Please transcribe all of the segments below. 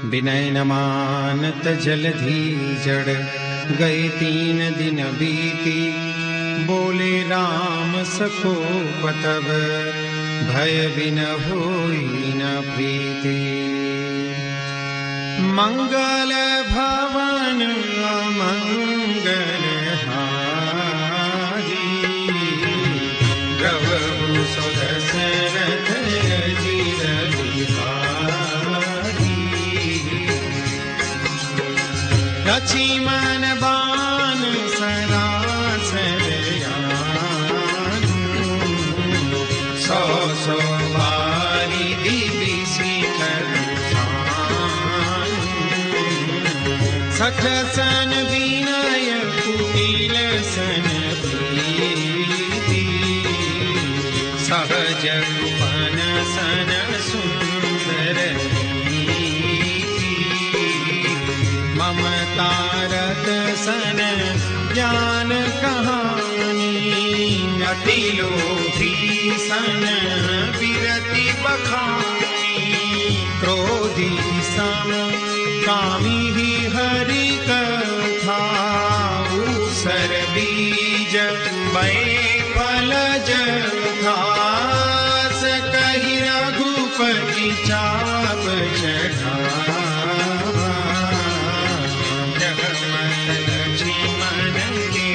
विनय न मानत जलधि जड़, गए 3 दिन बीती। बोले राम सखो पतव, भय बिन होई न प्रीति। मंगल भवन अमंगल हारी, प्रभु सुदशरथ अजिर बिहारी। लक्ष्मण बाण सरासर सौ सौ बारी दिव्य शिखर सठ सन विनय कुटिल सन प्रीति। सहज उपन सन सुंदर नीति। ममता रत सन ज्ञान कहानी। अति लोभी सन विरति बखानी। क्रोधी सम कामी ही हरि कथा। ऊसर बीज बै फलज घास। कहि रघुपति चाप चढ़ावा। जगमत लक्ष्मण के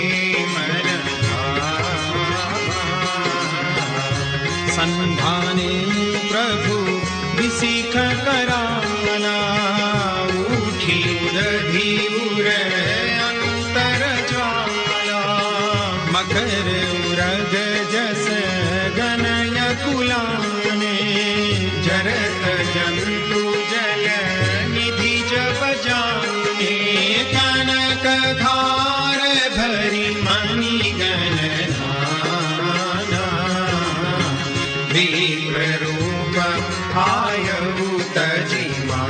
मन भावा। संधाने प्रभु विसिख कराला। उठी उदधीर अंतर ज्वाला। मकर उरग जस गनय कुलाने। जरत जंतु जल निधि जब जाने। कनक धार भरी मणि गण धाना। विप्र रूप आयु तजिमा।